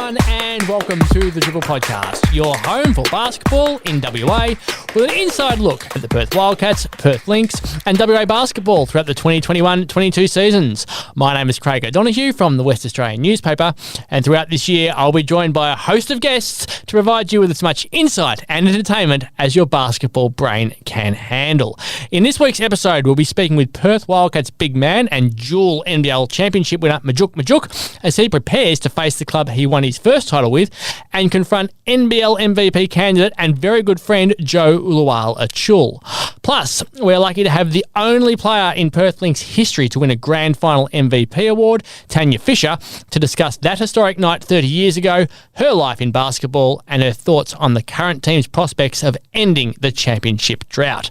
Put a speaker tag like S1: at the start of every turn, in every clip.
S1: everyone, and welcome to the Dribble podcast, your home for basketball in WA, with an inside look at the Perth Wildcats, Perth Lynx, and WA basketball throughout the 2021-22 seasons. My name is Craig O'Donoghue from the West Australian newspaper, and throughout this year, I'll be joined by a host of guests to provide you with as much insight and entertainment as your basketball brain can handle. In this week's episode, we'll be speaking with Perth Wildcats big man and dual NBL championship winner Majok Majok as he prepares to face the club he won his first title with and confront NBL MVP candidate and very good friend Joe Lual-Acuil. Plus, we're lucky to have the only player in Perth Lynx history to win a grand final MVP award, Tanya Fisher, to discuss that historic night 30 years ago, her life in basketball, and her thoughts on the current team's prospects of ending the championship drought.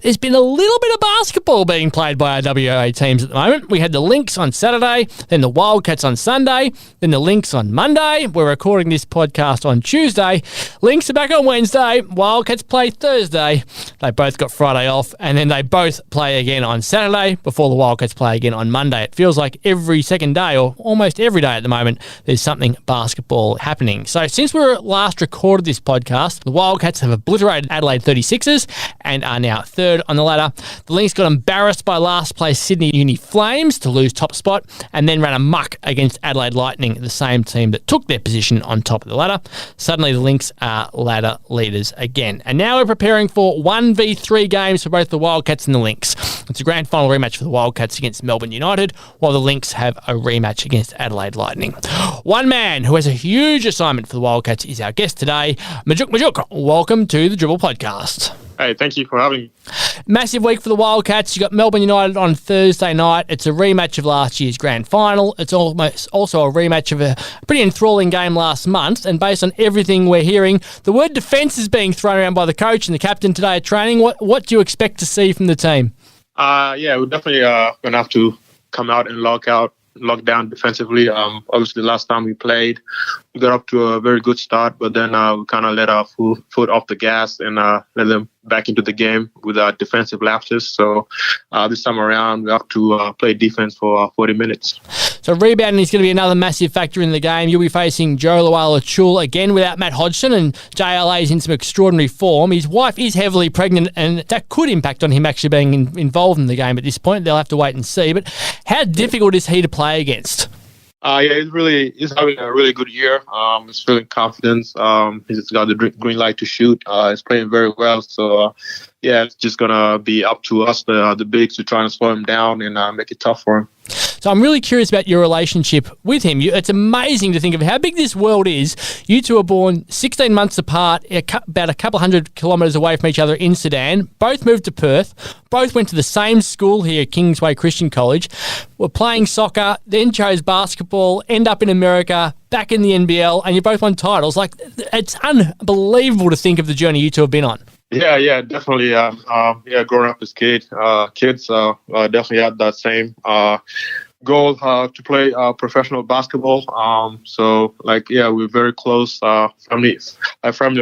S1: There's been a little bit of basketball being played by our WA teams at the moment. We had the Lynx on Saturday, then the Wildcats on Sunday, then the Lynx on Monday. We're recording this podcast on Tuesday. Lynx are back on Wednesday. Wildcats play Thursday. They both got Friday off, and then they both play again on Saturday before the Wildcats play again on Monday. It feels like every second day, or almost every day at the moment, there's something basketball happening. So since we last recorded this podcast, the Wildcats have obliterated Adelaide 36ers and are now third on the ladder. The Lynx got embarrassed by last place Sydney Uni Flames to lose top spot, and then ran amok against Adelaide Lightning, the same team that took their position on top of the ladder. Suddenly the Lynx are ladder leaders again. And now we're preparing for 1v3 games for both the Wildcats and the Lynx. It's a grand final rematch for the Wildcats against Melbourne United, while the Lynx have a rematch against Adelaide Lightning. One man who has a huge assignment for the Wildcats is our guest today, Majok Majok. Welcome to the Dribble podcast.
S2: Hey, thank you for having me.
S1: Massive week for the Wildcats. You got Melbourne United on Thursday night. It's a rematch of last year's grand final. It's almost also a rematch of a pretty enthralling game last month. And based on everything we're hearing, the word defence is being thrown around by the coach and the captain today at training. What do you expect to see from the team?
S2: We're definitely going to have to come out and lock down defensively. Obviously, last time we played, we got up to a very good start, but then we kind of let our foot off the gas and let them back into the game with our defensive lapses. So this time around, we have to play defense for 40 minutes.
S1: So rebounding is going to be another massive factor in the game. You'll be facing Joe Lual-Acuil again without Matt Hodgson, and JLA is in some extraordinary form. His wife is heavily pregnant, and that could impact on him actually being involved in the game at this point. They'll have to wait and see. But how difficult is he to play against?
S2: He's having a really good year. He's feeling confidence. He's got the green light to shoot. He's playing very well. So, it's just going to be up to us, the bigs, to try and slow him down and make it tough for him.
S1: So I'm really curious about your relationship with him. It's amazing to think of how big this world is. You two are born 16 months apart, about a couple hundred kilometres away from each other in Sudan. Both moved to Perth. Both went to the same school here, Kingsway Christian College. Were playing soccer, then chose basketball, end up in America, back in the NBL, and you both won titles. Like, it's unbelievable to think of the journey you two have been on.
S2: Yeah, definitely. Growing up as kids, definitely had that same goal to play professional basketball. We're very close. Family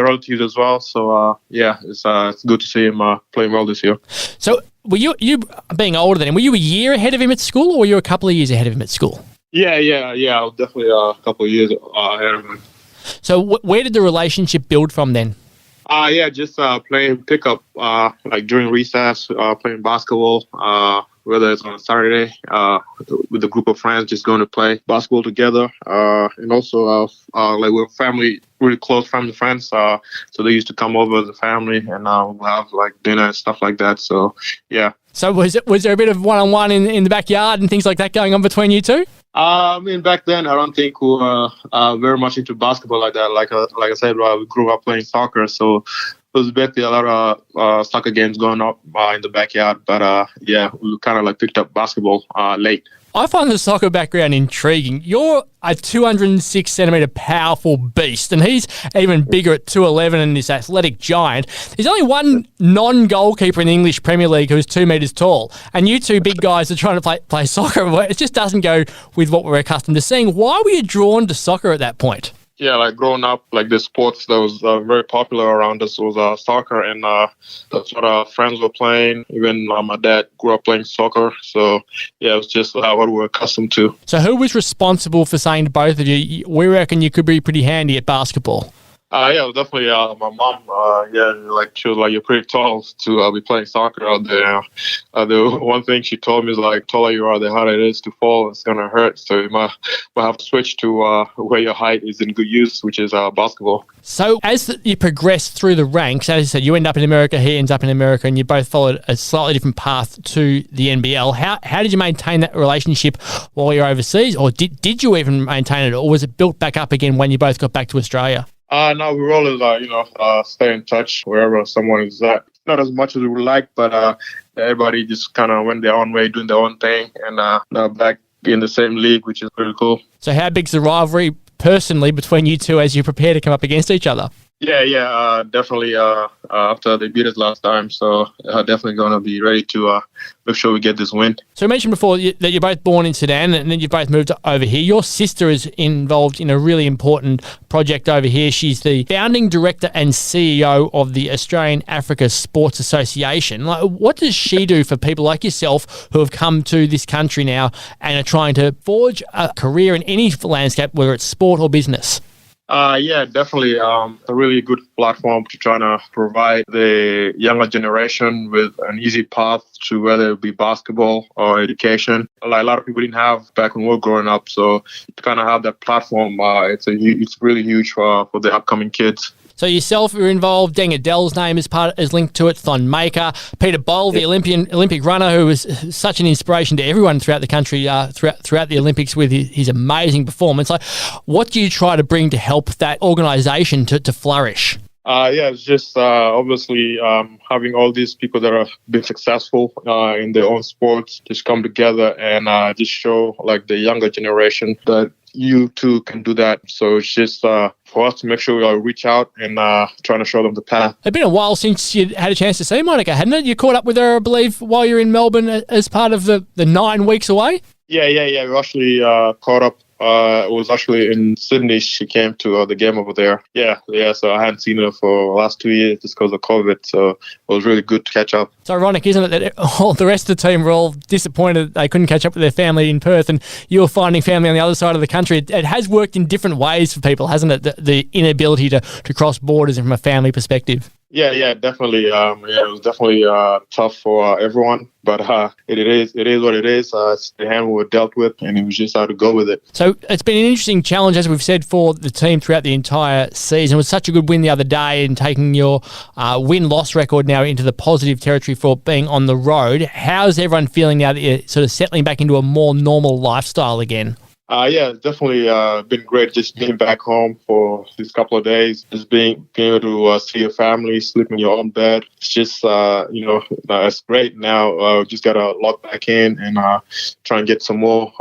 S2: relatives as well. So it's good to see him playing well this year. So
S1: were you being older than him? Were you a year ahead of him at school, or were you a couple of years ahead of him at school?
S2: Yeah. I was definitely a couple of years ahead of him.
S1: So where did the relationship build from then?
S2: Just playing pickup, during recess, playing basketball, whether it's on a Saturday, with a group of friends, just going to play basketball together. And also, we're family, really close family friends. So they used to come over as a family and we'll have dinner and stuff like that. So, yeah. So
S1: was there a bit of one-on-one in the backyard and things like that going on between you two?
S2: Back then, I don't think we were very much into basketball like that. Like I said, we grew up playing soccer, so there was basically a lot of soccer games going up in the backyard. But we kind of picked up basketball late.
S1: I find the soccer background intriguing. You're a 206 centimetre powerful beast, and he's even bigger at 2'11" and this athletic giant. There's only one non-goalkeeper in the English Premier League who's 2 metres tall, and you two big guys are trying to play soccer. It just doesn't go with what we're accustomed to seeing. Why were you drawn to soccer at that point?
S2: Yeah, like growing up, like the sports that was very popular around us was soccer, and that's what our friends were playing. Even my dad grew up playing soccer, so yeah, it was just what we were accustomed to.
S1: So who was responsible for saying to both of you, we reckon you could be pretty handy at basketball?
S2: Yeah, definitely my mom. Like she was like, you're pretty tall to be playing soccer out there. The one thing she told me is like, taller you are, the harder it is to fall. It's gonna hurt. So you might have to switch to where your height is in good use, which is basketball.
S1: So as you progress through the ranks, as I said, you end up in America, he ends up in America, and you both followed a slightly different path to the NBL. How did you maintain that relationship while you were overseas, or did you even maintain it, or was it built back up again when you both got back to Australia?
S2: No, we always, stay in touch wherever someone is at. Not as much as we would like, but everybody just kind of went their own way, doing their own thing, and now back in the same league, which is pretty cool.
S1: So how big's the rivalry personally between you two as you prepare to come up against each other?
S2: Yeah, definitely. After they beat us last time, so definitely going to be ready to make sure we get this win.
S1: So you mentioned before that you're both born in Sudan, and then you've both moved over here. Your sister is involved in a really important project over here. She's the founding director and CEO of the Australian Africa Sports Association. Like, what does she do for people like yourself who have come to this country now and are trying to forge a career in any landscape, whether it's sport or business?
S2: Yeah, definitely a really good platform to try to provide the younger generation with an easy path to whether it be basketball or education. Like a lot of people didn't have back when we were growing up. So to kind of have that platform, it's really huge for the upcoming kids.
S1: So yourself, you're involved. Deng Adele's name is linked to it. Thon Maker, Peter Bowl, the Olympic runner, who was such an inspiration to everyone throughout the country, throughout the Olympics with his amazing performance. Like, what do you try to bring to help that organisation to flourish?
S2: It's just obviously having all these people that have been successful in their own sports just come together and just show like the younger generation that you too can do that. So it's just for us to make sure we all reach out and trying to show them the path.
S1: It's been a while since you had a chance to see Monica, hadn't it? You caught up with her, I believe, while you're in Melbourne as part of the 9 weeks away?
S2: Yeah. We actually caught up. It was actually in Sydney. She came to the game over there. Yeah. So I hadn't seen her for the last 2 years just because of COVID. So it was really good to catch up.
S1: It's ironic, isn't it, that all the rest of the team were all disappointed they couldn't catch up with their family in Perth, and you were finding family on the other side of the country. It has worked in different ways for people, hasn't it? The inability to cross borders from a family perspective.
S2: Yeah, definitely. It was definitely tough for everyone, but it is what it is. It's the hand we were dealt with, and it was just how to go with it.
S1: So it's been an interesting challenge, as we've said, for the team throughout the entire season. It was such a good win the other day, and taking your win-loss record now into the positive territory for being on the road. How's everyone feeling now that you're sort of settling back into a more normal lifestyle again?
S2: It's definitely been great just being back home for these couple of days, just being able to see your family, sleep in your own bed. It's just, it's great now. Just got to lock back in and try and get some more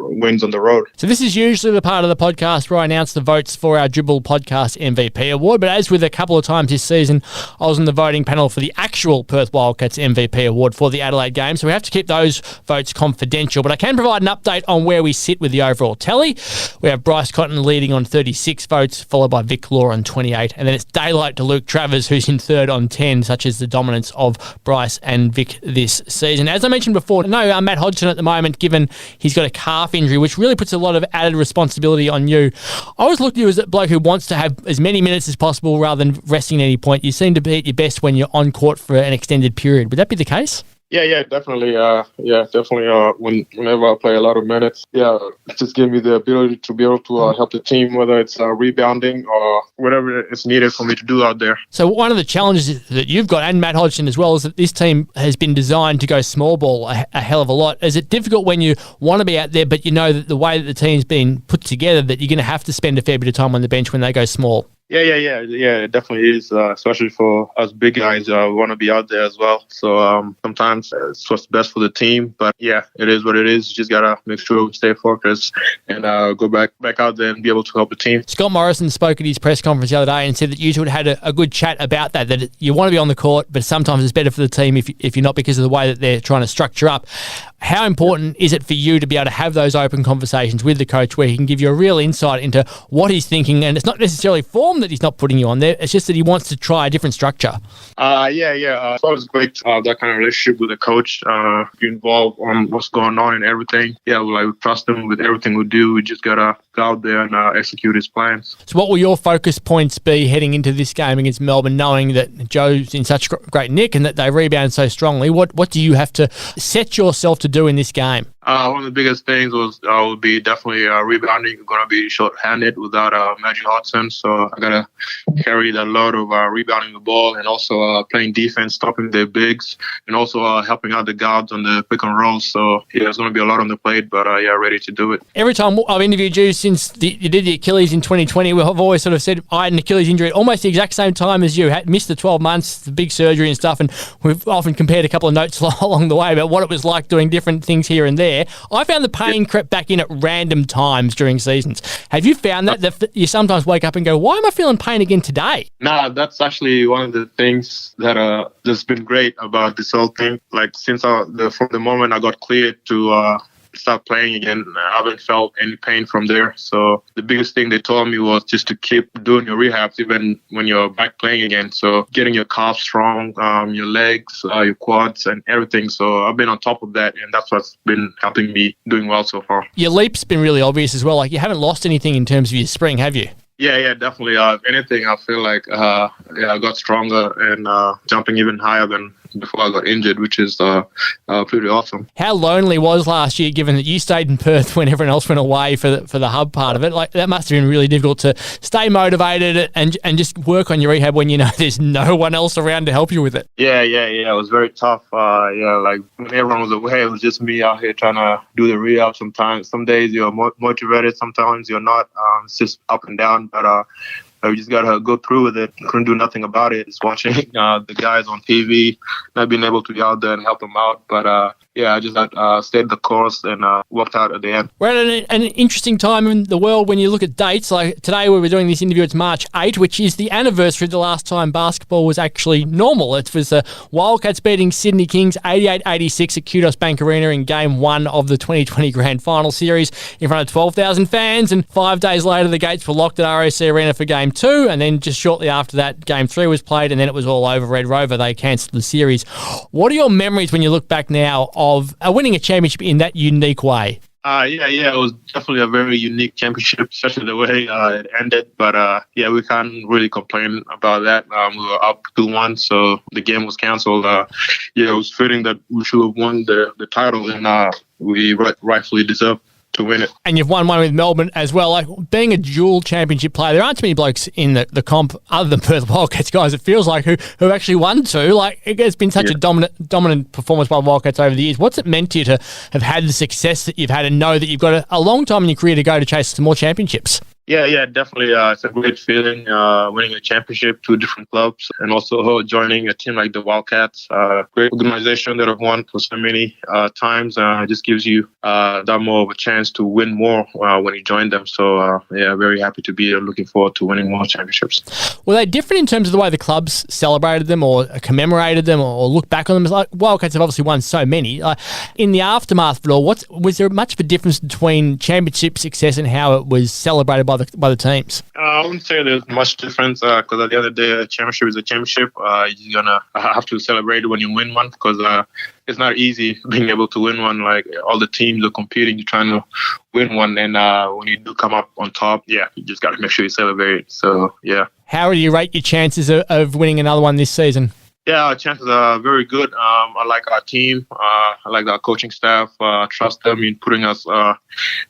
S2: wins on the road.
S1: So this is usually the part of the podcast where I announce the votes for our Dribble Podcast MVP Award, but as with a couple of times this season, I was on the voting panel for the actual Perth Wildcats MVP Award for the Adelaide game, so we have to keep those votes confidential, but I can provide an update on where we sit with the overall tally. We have Bryce Cotton leading on 36 votes, followed by Vic Law on 28, and then it's daylight to Luke Travers, who's in third on 10, such as the dominance of Bryce and Vic this season. As I mentioned before, no Matt Hodgson at the moment, given he's got a calf injury, which really puts a lot of added responsibility on you. I always look at you as a bloke who wants to have as many minutes as possible rather than resting at any point. You seem to be at your best when you're on court for an extended period. Would that be the case?
S2: Yeah, definitely. Whenever I play a lot of minutes, it just gives me the ability to be able to help the team, whether it's rebounding or whatever is needed for me to do out there.
S1: So one of the challenges that you've got, and Matt Hodgson as well, is that this team has been designed to go small ball a hell of a lot. Is it difficult when you want to be out there, but you know that the way that the team's been put together, that you're going to have to spend a fair bit of time on the bench when they go small?
S2: Yeah. It definitely is, especially for us big guys. We want to be out there as well. So sometimes it's what's best for the team. But yeah, it is what it is. You just gotta make sure we stay focused and go back out there and be able to help the team.
S1: Scott Morrison spoke at his press conference the other day and said that you two had a good chat about that you want to be on the court, but sometimes it's better for the team if you're not, because of the way that they're trying to structure up. How important is it for you to be able to have those open conversations with the coach where he can give you a real insight into what he's thinking? And it's not necessarily form that he's not putting you on there. It's just that he wants to try a different structure.
S2: It's always great to have that kind of relationship with the coach. Be involved on what's going on and everything. Yeah, we trust him with everything we do. We just got to go out there and execute his plans.
S1: So what will your focus points be heading into this game against Melbourne, knowing that Joe's in such great nick and that they rebound so strongly? What do you have to set yourself to do in this game?
S2: One of the biggest things would be definitely rebounding. We're going to be short-handed without Majok Hudson, so I got to carry that load of rebounding the ball and also playing defense, stopping their bigs, and also helping out the guards on the pick and roll. So yeah, there's going to be a lot on the plate, but ready to do it.
S1: Every time I've interviewed you since you did the Achilles in 2020, we've always sort of said I had an Achilles injury at almost the exact same time as you. Had missed the 12 months, the big surgery and stuff, and we've often compared a couple of notes along the way about what it was like doing different things here and there. I found the pain crept back in at random times during seasons. Have you found that you sometimes wake up and go, why am I feeling pain again today?
S2: Nah, that's actually one of the things that that's been great about this whole thing. Like since from the moment I got cleared to start playing again, I haven't felt any pain from there. So the biggest thing they told me was just to keep doing your rehabs even when you're back playing again. So getting your calves strong, your legs, your quads and everything. So I've been on top of that, and that's what's been helping me doing well so far.
S1: Your leap's been really obvious as well. Like you haven't lost anything in terms of your spring, have you?
S2: Yeah, definitely. If anything, I feel like I got stronger and jumping even higher than before I got injured, which is pretty awesome.
S1: How lonely was last year, given that you stayed in Perth when everyone else went away for the hub part of it? Like that must have been really difficult to stay motivated and just work on your rehab when you know there's no one else around to help you with it.
S2: Yeah. It was very tough. Like when everyone was away, it was just me out here trying to do the rehab. Sometimes, some days you're motivated, sometimes you're not. It's just up and down. But we just got to go through with it. Couldn't do nothing about it. Just watching the guys on TV, not being able to be out there and help them out. But I just stayed the course and worked out at the end.
S1: We're at an interesting time in the world when you look at dates. Like today we were doing this interview, it's March 8, which is the anniversary of the last time basketball was actually normal. It was the Wildcats beating Sydney Kings 88-86 at Kudos Bank Arena in Game 1 of the 2020 Grand Final Series in front of 12,000 fans. And 5 days later, the gates were locked at ROC Arena for Game 2. And then just shortly after that, Game 3 was played, and then it was all over. Red Rover, they cancelled the series. What are your memories when you look back now of winning a championship in that unique way?
S2: It was definitely a very unique championship, especially the way it ended. But we can't really complain about that. We were up 2-1, so the game was cancelled. It was fitting that we should have won the title, and we rightfully deserved to win it. And
S1: you've won one with Melbourne as well. Like being a dual championship player, there aren't too many blokes in the comp other than Perth Wildcats guys, it feels like, who actually won two. Like it's been such a dominant performance by Wildcats over the years. What's it meant to you to have had the success that you've had and know that you've got a long time in your career to go to chase some more championships?
S2: Yeah, definitely. It's a great feeling winning a championship, 2 different clubs, and also joining a team like the Wildcats. Great organization that I've won for so many times. It just gives you that more of a chance to win more when you join them. So, very happy to be here. Looking forward to winning more championships.
S1: Were they different in terms of the way the clubs celebrated them or commemorated them or looked back on them? Like Wildcats have obviously won so many. In the aftermath of it all, was there much of a difference between championship success and how it was celebrated by the teams?
S2: I wouldn't say there's much difference because at the end of the day, a championship is a championship. You're going to have to celebrate it when you win one because it's not easy being able to win one. Like all the teams are competing, you're trying to win one. And when you do come up on top, you just got to make sure you celebrate. So, yeah.
S1: How do you rate your chances of winning another one this season?
S2: Yeah, our chances are very good. I like our team. I like our coaching staff. Trust them in putting us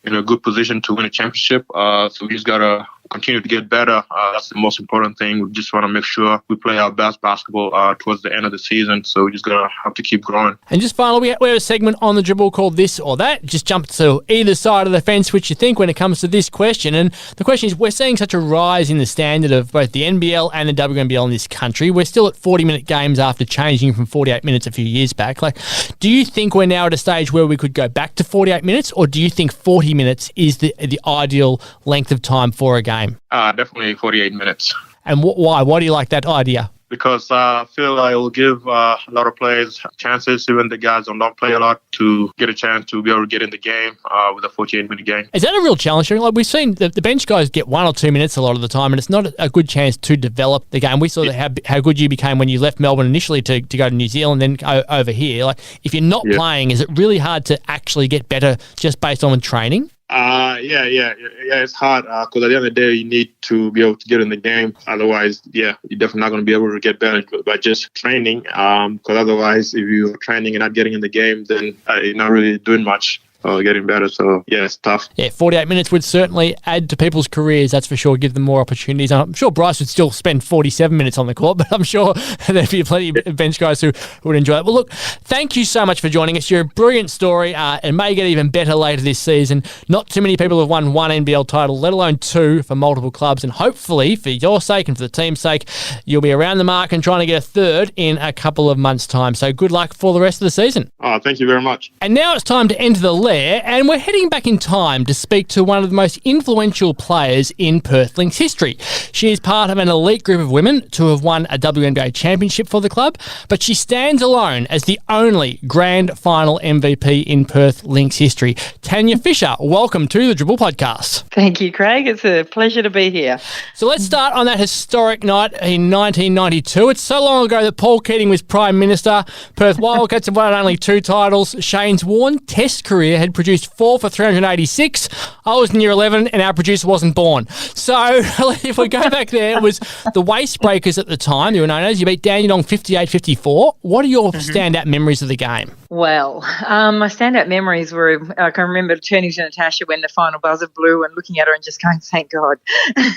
S2: in a good position to win a championship. So we just got to continue to get better. That's the most important thing. We just want to make sure we play our best basketball towards the end of the season. So we just going to have to keep growing.
S1: And just finally, we have a segment on the Dribble called This or That. Just jump to either side of the fence, which you think when it comes to this question. And the question is, we're seeing such a rise in the standard of both the NBL and the WNBL in this country. We're still at 40-minute games after changing from 48 minutes a few years back. Like, do you think we're now at a stage where we could go back to 48 minutes, or do you think 40 minutes is the ideal length of time for a game?
S2: Definitely 48 minutes.
S1: And why? Why do you like that idea?
S2: Because I feel like it will give a lot of players chances, even the guys who don't play a lot, to get a chance to be able to get in the game with a 48-minute game. Is
S1: that a real challenge? Like, we've seen the bench guys get 1 or 2 minutes a lot of the time, and it's not a good chance to develop the game. We saw how good you became when you left Melbourne initially to go to New Zealand, then go over here. Like, if you're not playing, is it really hard to actually get better just based on training?
S2: It's hard because at the end of the day, you need to be able to get in the game. Otherwise, you're definitely not going to be able to get better by just training. Because otherwise, if you're training and not getting in the game, then you're not really doing much. Getting better. So, it's tough.
S1: 48 minutes would certainly add to people's careers, that's for sure, give them more opportunities. I'm sure Bryce would still spend 47 minutes on the court, but I'm sure there'd be plenty of bench guys who would enjoy it. Well, look, thank you so much for joining us. You're a brilliant story and may get even better later this season. Not too many people have won 1 NBL title, let alone 2 for multiple clubs, and hopefully, for your sake and for the team's sake, you'll be around the mark and trying to get a 3rd in a couple of months' time. So good luck for the rest of the season.
S2: Thank you very much.
S1: And now it's time to enter the lair, and we're heading back in time to speak to one of the most influential players in Perth Lynx history. She is part of an elite group of women to have won a WNBL championship for the club, but she stands alone as the only grand final MVP in Perth Lynx history. Tanya Fisher, welcome to the Dribble podcast.
S3: Thank you, Craig. It's a pleasure to be here.
S1: So let's start on that historic night in 1992. It's so long ago that Paul Keating was Prime Minister. Perth Wildcats have won only 2 titles. Shane's worn Test career had produced 4 for 386. I was in year 11 and our producer wasn't born. So if we go back there, it was the Waste Breakers at the time, they were known as. You beat Dandenong 58-54. What are your standout memories of the game?
S3: Well, my standout memories were, I can remember turning to Natasha when the final buzzer blew and looking at her and just going, thank God,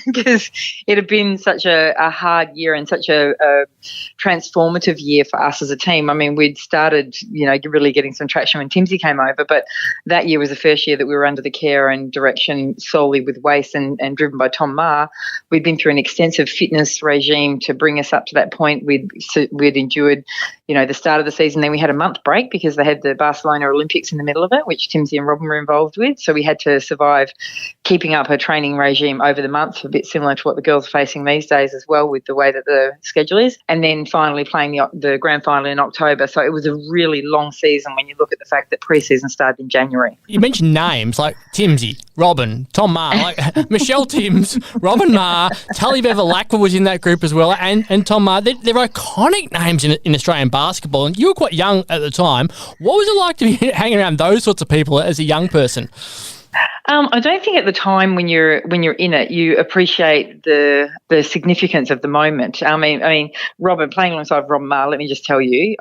S3: because it had been such a hard year and such a transformative year for us as a team. I mean, we'd started, really getting some traction when Timsy came over, but that year was the first year that we were under the care and direction solely with Waste and driven by Tom Maher. We'd been through an extensive fitness regime to bring us up to that point. We'd endured, the start of the season. Then we had a month break because they had the Barcelona Olympics in the middle of it, which Timsy and Robin were involved with. So we had to survive keeping up a training regime over the month, a bit similar to what the girls are facing these days as well with the way that the schedule is. And then finally playing the grand final in October. So it was a really long season when you look at the fact that pre-season started in January.
S1: You mentioned names like Timsy, Robin, Tom Maher, like Michelle Timms, Robin Maher, Tully Bevilacqua was in that group as well, and Tom Maher. They're iconic names in Australian basketball, and you were quite young at the time. What was it like to be hanging around those sorts of people as a young person?
S3: I don't think at the time when you're in it, you appreciate the significance of the moment. I mean, Robin, playing alongside Robin Maher, let me just tell you,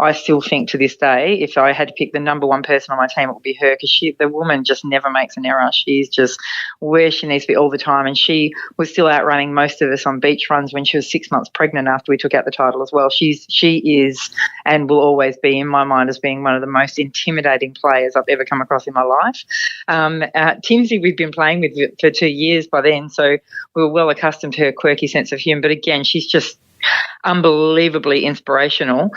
S3: I still think to this day, if I had to pick the number one person on my team, it would be her, because the woman just never makes an error. She's just where she needs to be all the time, and she was still outrunning most of us on beach runs when she was 6 months pregnant after we took out the title as well. She is and will always be in my mind as being one of the most intimidating players I've ever come across in my life. Timsy we've been playing with for 2 years by then, so we were well accustomed to her quirky sense of humour. But again, she's just unbelievably inspirational.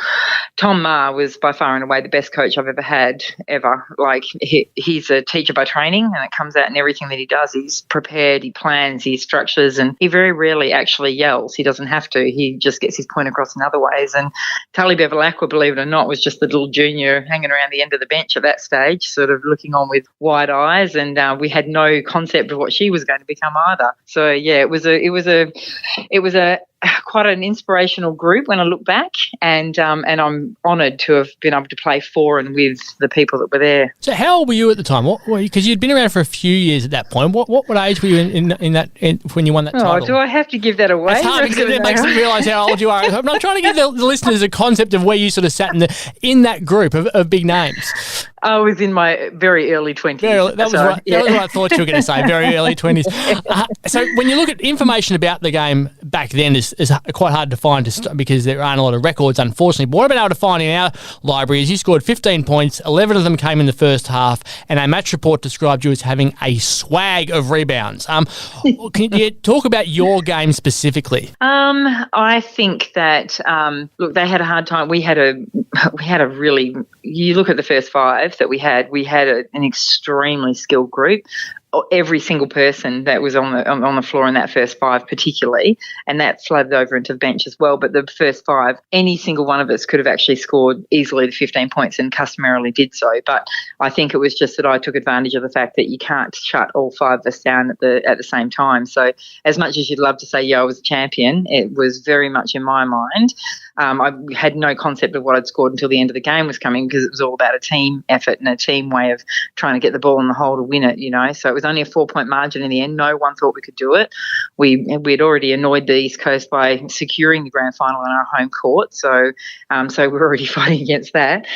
S3: Tom Maher was by far and away the best coach I've ever had, ever. Like, he's a teacher by training, and it comes out in everything that he does. He's prepared, he plans, he structures, and he very rarely actually yells. He doesn't have to. He just gets his point across in other ways. And Tully Bevilacqua, believe it or not, was just the little junior hanging around the end of the bench at that stage, sort of looking on with wide eyes, and we had no concept of what she was going to become either. So yeah, it was a quite an inspirational group when I look back, and I'm honoured to have been able to play for and with the people that were there. So
S1: how old were you at the time? Because you'd been around for a few years at that point. What age were you in when you won that title?
S3: Do I have to give that away?
S1: It's hard because it makes them realise how old you are. I'm not trying to give the listeners a concept of where you sort of sat in that group of big names.
S3: I was in my very early 20s.
S1: That was what I thought you were going to say, very early 20s. So when you look at information about the game back then is quite hard to find because there aren't a lot of records, unfortunately. But what I've been able to find in our library is you scored 15 points, 11 of them came in the first half, and a match report described you as having a swag of rebounds. Can you talk about your game specifically?
S3: I think that, look, they had a hard time. We had a really, you look at the first five that we had an extremely skilled group. Every single person that was on the floor in that first five particularly, and that flooded over into the bench as well. But the first five, any single one of us could have actually scored easily the 15 points and customarily did so. But I think it was just that I took advantage of the fact that you can't shut all five of us down at the same time. So as much as you'd love to say, yeah, I was a champion, it was very much in my mind. I had no concept of what I'd scored until the end of the game was coming because it was all about a team effort and a team way of trying to get the ball in the hole to win it, So it was only a 4-point margin in the end. No one thought we could do it. We'd already annoyed the East Coast by securing the grand final on our home court, so we're already fighting against that.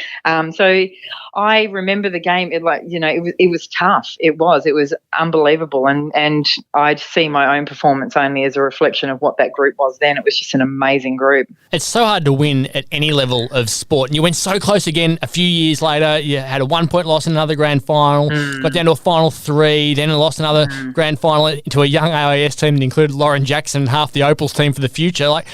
S3: So I remember the game. It was tough. It was unbelievable, and I'd see my own performance only as a reflection of what that group was then. It was just an amazing group.
S1: It's so hard to win at any level of sport, and you went so close again a few years later. You had a 1-point loss in another grand final, got down to a final 3, then lost another grand final to a young AIS team that included Lauren Jackson and half the Opals team for the future. Like,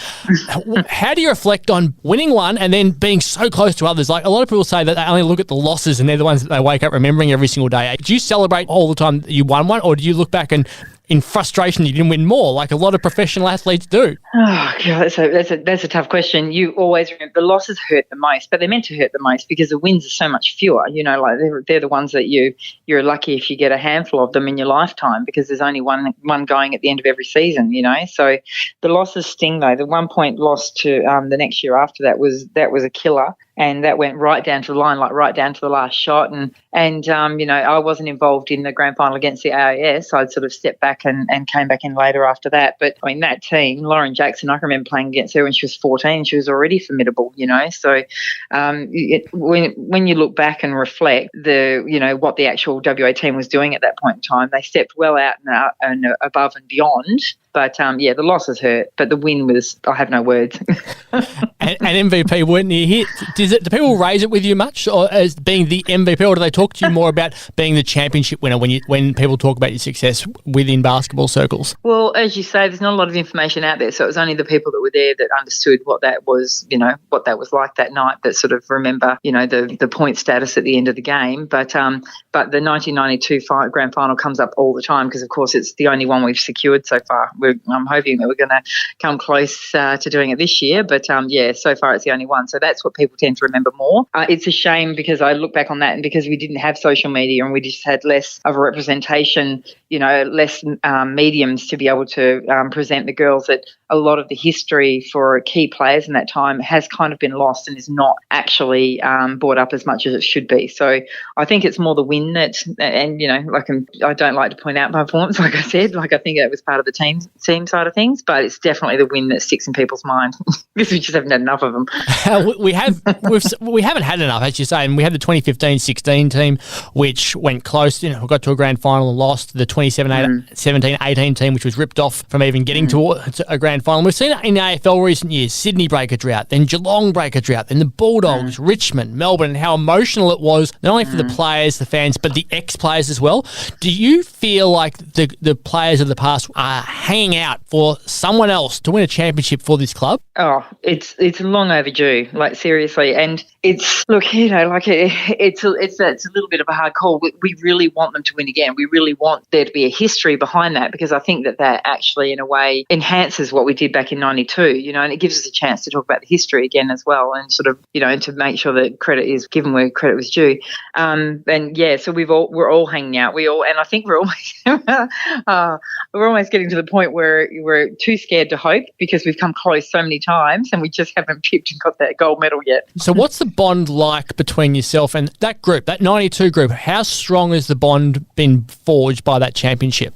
S1: how do you reflect on winning one and then being so close to others? Like, a lot of people say that they only look at the losses and they're the ones that they wake up remembering every single day. Do you celebrate all the time that you won one, or do you look back and in frustration you didn't win more, like a lot of professional athletes do?
S3: Oh, God, that's a tough question. You always remember the losses hurt the most, but they're meant to hurt the most because the wins are so much fewer. Like they're the ones that you're lucky if you get a handful of them in your lifetime because there's only one going at the end of every season. So the losses sting though. The 1-point loss to the next year after that was a killer. And that went right down to the line, like right down to the last shot. And I wasn't involved in the grand final against the AIS. I'd sort of stepped back and came back in later after that. But I mean, that team, Lauren Jackson, I can remember playing against her when she was 14. She was already formidable, So when you look back and reflect what the actual WA team was doing at that point in time, they stepped well out and above and beyond. But, the losses hurt, but the win was, I have no words.
S1: and MVP, weren't you here? Do people raise it with you much or as being the MVP, or do they talk to you more about being the championship winner when people talk about your success within basketball circles?
S3: Well, as you say, there's not a lot of information out there, so it was only the people that were there that understood what that was, what that was like that night that sort of remember, the point status at the end of the game. But the 1992 grand final comes up all the time because, of course, it's the only one we've secured so far. I'm hoping that we're going to come close to doing it this year, but so far it's the only one. So that's what people tend to remember more. It's a shame because I look back on that and because we didn't have social media and we just had less of a representation, less mediums to be able to present the girls, that a lot of the history for key players in that time has kind of been lost and is not actually brought up as much as it should be. So I think it's more the win that, and I don't like to point out my performance, like I said, I think that was part of the team side of things, but it's definitely the win that sticks in people's mind because we just haven't had enough of them.
S1: we haven't had enough, as you say, and we had the 2015-16 team which went close. We got to a grand final and lost. The 2017-18 team, which was ripped off from even getting to a grand final. We've seen it in the AFL recent years. Sydney break a drought, then Geelong break a drought, then the Bulldogs, Richmond, Melbourne, and how emotional it was not only for the players, the fans, but the ex-players as well. Do you feel like the players of the past are hanging out for someone else to win a championship for this club?
S3: Oh, it's long overdue, like seriously. And it's, look, it's a little bit of a hard call. We really want them to win again. We really want there to be a history behind that because I think that actually in a way enhances what we did back in 92, and it gives us a chance to talk about the history again as well and sort of, to make sure that credit is given where credit was due. So we're all hanging out. And I think we're almost getting to the point where we're too scared to hope because we've come close so many times and we just haven't pipped and got that gold medal yet.
S1: So what's the bond like between yourself and that group, that 92 group? How strong has the bond been forged by that championship?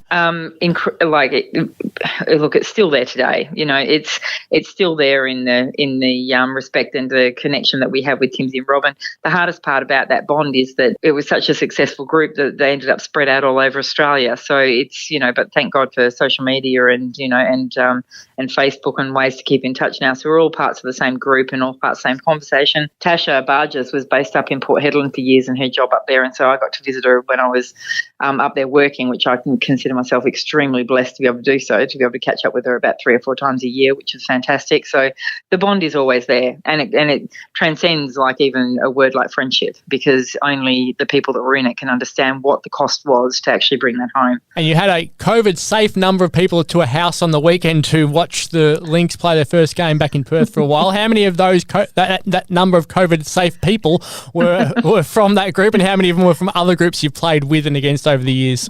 S3: look, it's still there today. It's still there in the respect and the connection that we have with Timsy and Robin. The hardest part about that bond is that it was such a successful group that they ended up spread out all over Australia. So it's, but thank God for social media and Facebook and ways to keep in touch now. So we're all parts of the same group and all parts of the same conversation. Tasha Barges was based up in Port Hedland for years and her job up there, and so I got to visit her when I was up there working, which I can consider myself extremely blessed to be able to do so, to be able to catch up with her about 3 or 4 times a year, which is fantastic. So the bond is always there, and it transcends like even a word like friendship, because only the people that were in it can understand what the cost was to actually bring that home.
S1: And you had a COVID-safe number of people to a house on the weekend to watch the Lynx play their first game back in Perth for a while. How many of those that number of COVID-safe people were from that group, and how many of them were from other groups you've played with and against over the years?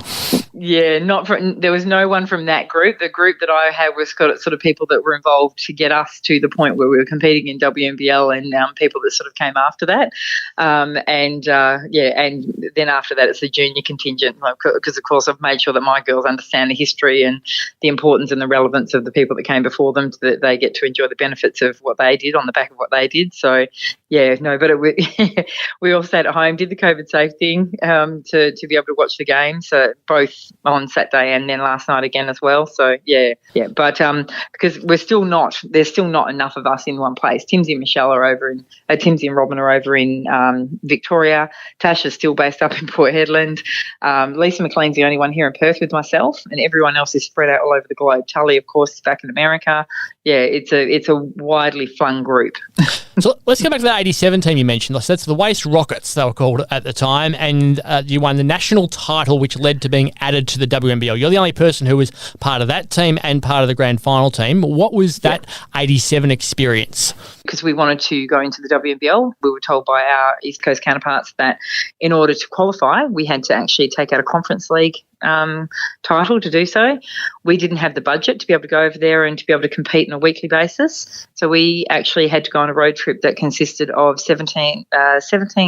S3: Yeah, there was no one from that group. The group that I had was sort of people that were involved to get us to the point where we were competing in WNBL, and people that sort of came after that. And then after that it's the junior contingent, because of course I've made sure that my girls understand the history and the importance and the relevance of the people that came before them, so that they get to enjoy the benefits of what they did on the back of what they did. So but we all stayed at home, did the COVID safe thing to be able to watch the game, so both on Saturday and then last night again as well. So but because there's still not enough of us in one place. Timsy and Robin are over in Victoria. Tasha's still based up in Port Hedland. Lisa McLean's the only one here in Perth with myself, and everyone else is spread out all over the globe. Tully, of course, is back in America. Yeah, it's a widely flung group.
S1: So let's go back to that 87 team you mentioned. So that's the Waste Rockets, they were called at the time, and you won the national title, which led to being added to the WNBL. You're the only person who was part of that team and part of the grand final team. What was that 87 experience?
S3: Because we wanted to go into the WNBL, we were told by our East Coast counterparts that in order to qualify, we had to actually take out a Conference League title to do so. We didn't have the budget to be able to go over there and to be able to compete on a weekly basis. So we actually had to go on a road trip that consisted of 17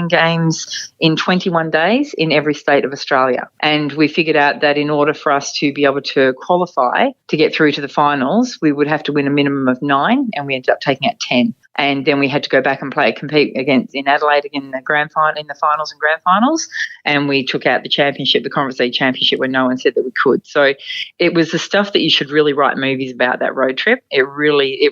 S3: games in 21 days in every state of Australia. And we figured out that in order for us to be able to qualify to get through to the finals, we would have to win a minimum of 9, and we ended up taking out 10. And then we had to go back and compete against in Adelaide in the finals and grand finals, and we took out the championship, the Conference League championship, when no one said that we could. So it was the stuff that you should really write movies about, that road trip. It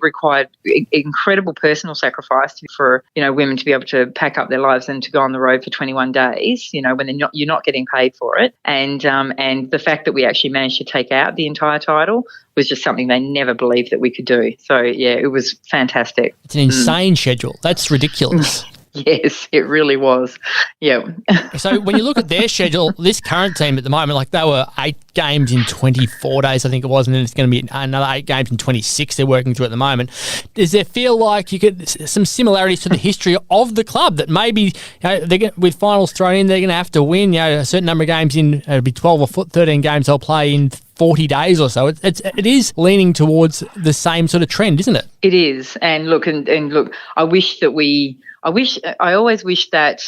S3: required incredible personal sacrifice for women to be able to pack up their lives and to go on the road for 21 days. When you're not getting paid for it, and the fact that we actually managed to take out the entire title was just something they never believed that we could do. So, it was fantastic.
S1: It's an insane schedule. That's ridiculous.
S3: Yes, it really was. Yeah.
S1: So when you look at their schedule, this current team at the moment, like they were 8 games in 24 days, I think it was, and then it's going to be another 8 games in 26 they're working through at the moment. Does there feel like you get some similarities to the history of the club, that maybe with finals thrown in, they're going to have to win a certain number of games in, it'll be 12 or 13 games they'll play in 40 days or so. It is leaning towards the same sort of trend, isn't it?
S3: It is. And look, I always wish that,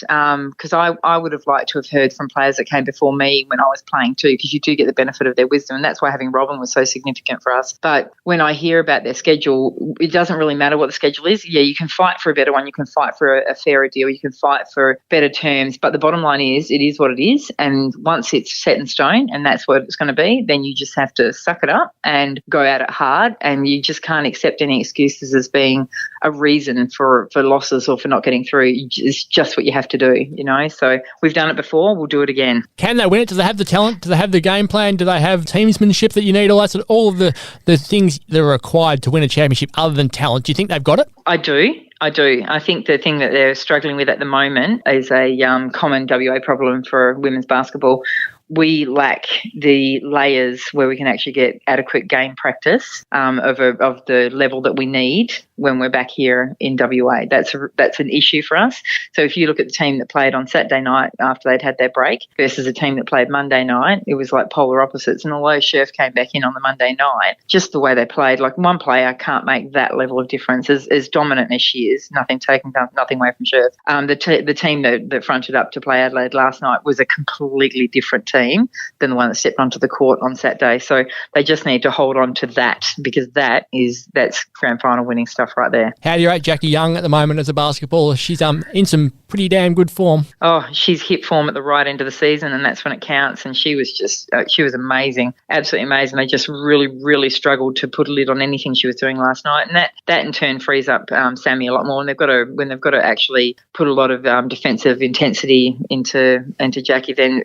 S3: because I would have liked to have heard from players that came before me when I was playing too, because you do get the benefit of their wisdom, and that's why having Robin was so significant for us. But when I hear about their schedule, it doesn't really matter what the schedule is. Yeah, you can fight for a better one, you can fight for a fairer deal, you can fight for better terms, but the bottom line is, it is what it is, and once it's set in stone and that's what it's going to be, then you just have to suck it up and go at it hard, and you just can't accept any excuses as being a reason for losses or for not getting through. It's just what you have to do, So we've done it before, we'll do it again.
S1: Can they win it? Do they have the talent? Do they have the game plan? Do they have teamsmanship that you need? All of the things that are required to win a championship other than talent. Do you think they've got it?
S3: I do. I think the thing that they're struggling with at the moment is a common WA problem for women's basketball. We lack the layers where we can actually get adequate game practice of the level that we need when we're back here in WA. That's an issue for us. So if you look at the team that played on Saturday night after they'd had their break versus a team that played Monday night, it was like polar opposites. And although Scherf came back in on the Monday night, just the way they played, like one player can't make that level of difference. As dominant as she is, nothing away from Scherf. The team that fronted up to play Adelaide last night was a completely different team. team than the one that stepped onto the court on Saturday. So they just need to hold on to that, because that's grand final winning stuff right there.
S1: How do you rate Jackie Young at the moment as a basketballer? She's in some pretty damn good form.
S3: Oh, she's hit form at the right end of the season, and that's when it counts. And she was just she was amazing, absolutely amazing. They just really, really struggled to put a lid on anything she was doing last night, and that in turn frees up Sammy a lot more. And when they've got to actually put a lot of defensive intensity into Jackie, then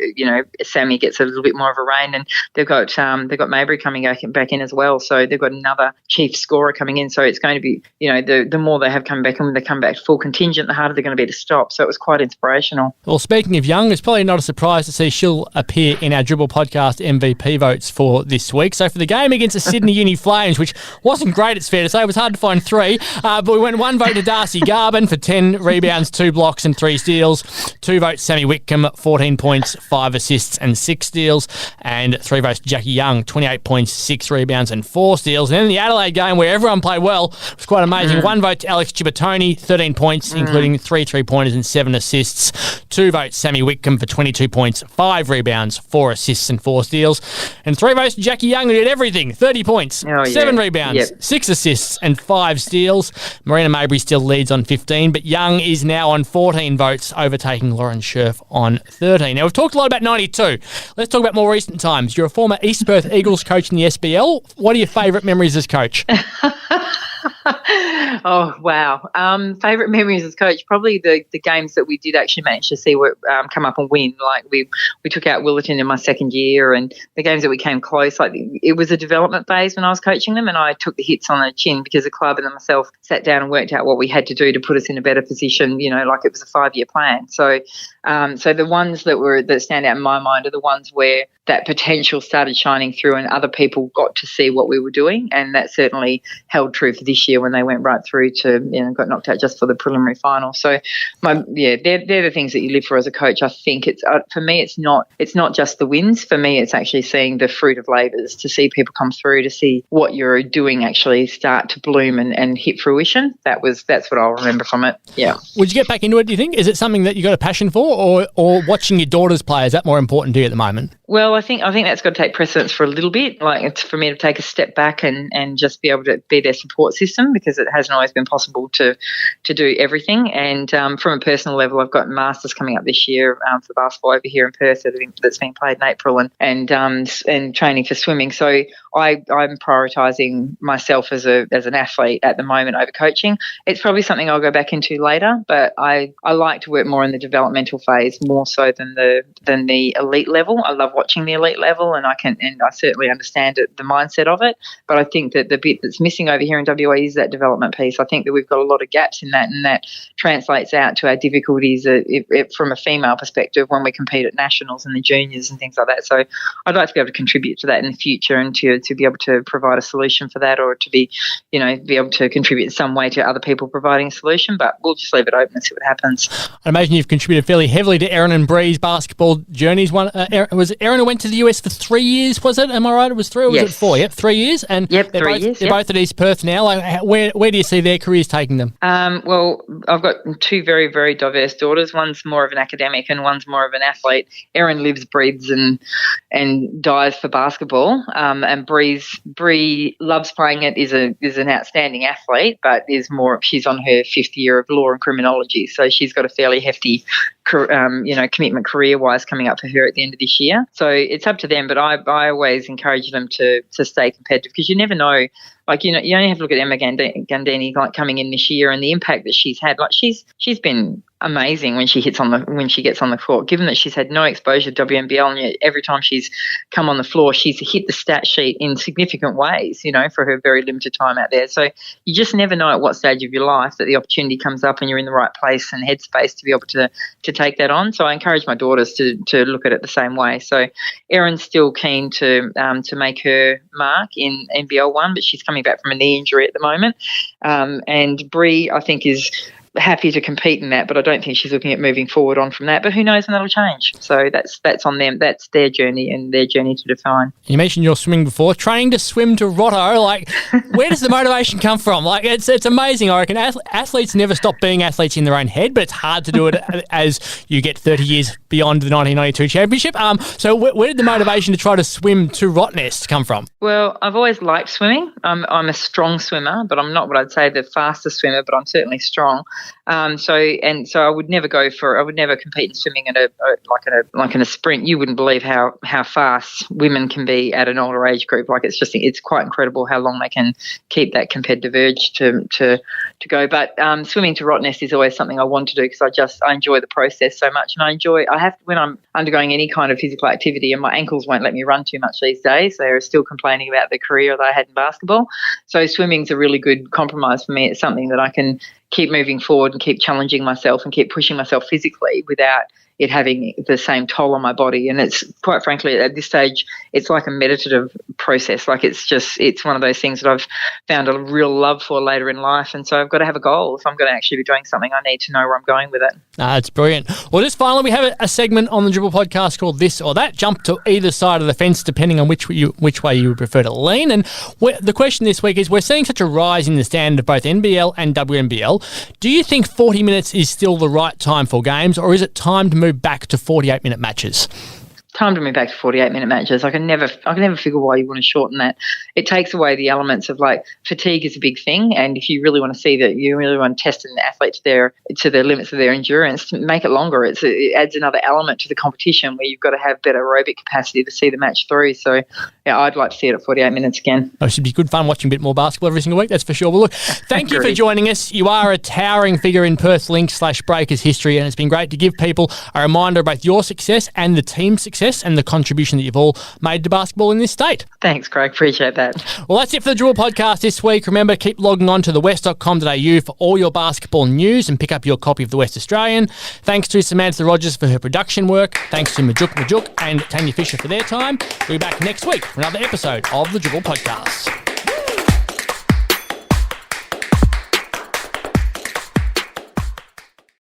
S3: Sammy gets a little bit more of a rein. And they've got Mabry coming back in as well, so they've got another chief scorer coming in. So it's going to be the more they have come back, and when they come back full contingent, the harder they're going to be to stop. So it was quite inspirational.
S1: Well, speaking of Young, it's probably not a surprise to see she'll appear in our Dribble podcast MVP votes for this week. So for the game against the Sydney Uni Flames, which wasn't great, it's fair to say, it was hard to find three, but we went one vote to Darcy Garvin for 10 rebounds, 2 blocks and 3 steals. 2 votes Sammy Whitcomb, 14 points, 5 assists and 6 steals. And 3 votes Jackie Young, 28 points, 6 rebounds and 4 steals. And then in the Adelaide game, where everyone played well, it was quite amazing. 1 vote to Alex Chibatoni, 13 points, including 3 3-pointers and 7 assists. 2 votes Sammy Whitcomb for 22 points, 5 rebounds, 4 assists and 4 steals. And 3 votes to Jackie Young, who did everything. 30 points, 7 rebounds, 6 assists and 5 steals. Marina Mabry still leads on 15, but Young is now on 14 votes, overtaking Lauren Scherf on 13. Now, we've talked a lot about 92. Let's talk about more recent times. You're a former East Perth Eagles coach in the SBL. What are your favourite memories as coach?
S3: Oh, wow. Favourite memories as coach, probably the games that we did actually manage to see come up and win. Like we took out Willerton in my second year, and the games that we came close, like it was a development phase when I was coaching them, and I took the hits on the chin because the club and myself sat down and worked out what we had to do to put us in a better position, like it was a 5-year plan. So the ones that stand out in my mind are the ones where that potential started shining through and other people got to see what we were doing, and that certainly held true for this year when they went right through to got knocked out just for the preliminary final. So they're the things that you live for as a coach. I think it's for me it's not just the wins. For me, it's actually seeing the fruit of labours, to see people come through, to see what you're doing actually start to bloom and hit fruition. That's what I'll remember from it. Yeah.
S1: Would you get back into it, do you think? Is it something that you got a passion for, or watching your daughters play, is that more important to you at the moment?
S3: Well, I think that's got to take precedence for a little bit. Like, it's for me to take a step back and just be able to be their support system, because it hasn't always been possible to do everything. And from a personal level, I've got masters coming up this year for basketball over here in Perth that's being played in April, and training for swimming. So I'm prioritising myself as an athlete at the moment over coaching. It's probably something I'll go back into later, but I like to work more in the developmental phase more so than the elite level. I love watching the elite level, and I certainly understand the mindset of it. But I think that the bit that's missing over here in WA is that development piece. I think that we've got a lot of gaps in that, and that translates out to our difficulties from a female perspective when we compete at nationals and the juniors and things like that. So I'd like to be able to contribute to that in the future, and to be able to provide a solution for that, or to be able to contribute in some way to other people providing a solution. But we'll just leave it open and see what happens.
S1: I imagine you've contributed fairly heavily to Erin and Bree's basketball journeys. Was it Erin who went to the US for 3 years, was it? Am I right? It was 3, or was it 4? Yep, 3 years. And
S3: yep, 3 years.
S1: They're both at East Perth now. Like, where do you see their careers taking them?
S3: Well, I've got 2 very, very diverse daughters. One's more of an academic and one's more of an athlete. Erin lives, breathes and dies for basketball. And Bree loves playing it, is an outstanding athlete, but she's on her 5th year of law and criminology. So she's got a fairly hefty commitment career-wise coming up for her at the end of this year. So it's up to them, but I always encourage them to stay competitive, because you never know. Like, you only have to look at Emma Gandini, like, coming in this year, and the impact that she's had. Like, she's been amazing when she gets on the court, given that she's had no exposure to WNBL, and yet every time she's come on the floor, she's hit the stat sheet in significant ways, for her very limited time out there. So you just never know at what stage of your life that the opportunity comes up and you're in the right place and headspace to be able to take that on. So I encourage my daughters to look at it the same way. So Erin's still keen to make her mark in NBL 1, but she's coming back from a knee injury at the moment. And Bree, I think, is happy to compete in that, but I don't think she's looking at moving forward on from that. But who knows when that'll change? So that's on them. That's their journey and their journey to define.
S1: You mentioned your swimming before. Training to swim to Roto, like, where does the motivation come from? Like, it's amazing. I reckon athletes never stop being athletes in their own head, but it's hard to do it as you get 30 years beyond the 1992 championship. So where did the motivation to try to swim to Rottnest come from?
S3: Well, I've always liked swimming. I'm a strong swimmer, but I'm not what I'd say the fastest swimmer, but I'm certainly strong. So I would never compete in swimming in a sprint. You wouldn't believe how fast women can be at an older age group. Like, it's quite incredible how long they can keep that competitive urge to go. But swimming to Rottnest is always something I want to do because I enjoy the process so much, and when I'm undergoing any kind of physical activity, and my ankles won't let me run too much these days. They're still complaining about the career that I had in basketball. So swimming's a really good compromise for me. It's something that I can keep moving forward and keep challenging myself and keep pushing myself physically without it having the same toll on my body. And it's, quite frankly, at this stage, it's like a meditative process. Like, it's one of those things that I've found a real love for later in life. And so I've got to have a goal. If I'm going to actually be doing something, I need to know where I'm going with it.
S1: That's brilliant. Well, just finally, we have a segment on the Dribble podcast called This or That. Jump to either side of the fence depending on which way you would prefer to lean. And the question this week is, we're seeing such a rise in the standard of both NBL and WNBL. Do you think 40 minutes is still the right time for games, or is it time to move back to 48-minute matches?
S3: Time to move back to 48-minute matches. I can never figure why you want to shorten that. It takes away the elements of, like, fatigue is a big thing, and if you really want to see that, you really want to test an athlete to the limits of their endurance, to make it longer. It adds another element to the competition where you've got to have better aerobic capacity to see the match through. So, yeah, I'd like to see it at 48 minutes again.
S1: It should be good fun watching a bit more basketball every single week, that's for sure. Well, look, thank you for joining us. You are a towering figure in Perth Lynx /Breakers history, and it's been great to give people a reminder of both your success and the team's success and the contribution that you've all made to basketball in this state.
S3: Thanks, Craig. Appreciate that.
S1: Well, that's it for the Dribble podcast this week. Remember, keep logging on to thewest.com.au for all your basketball news and pick up your copy of the West Australian. Thanks to Samantha.Rogers for her production work. Thanks to Majok Majok and Tanya Fisher for their time. We'll be back next week for another episode of the Dribble podcast.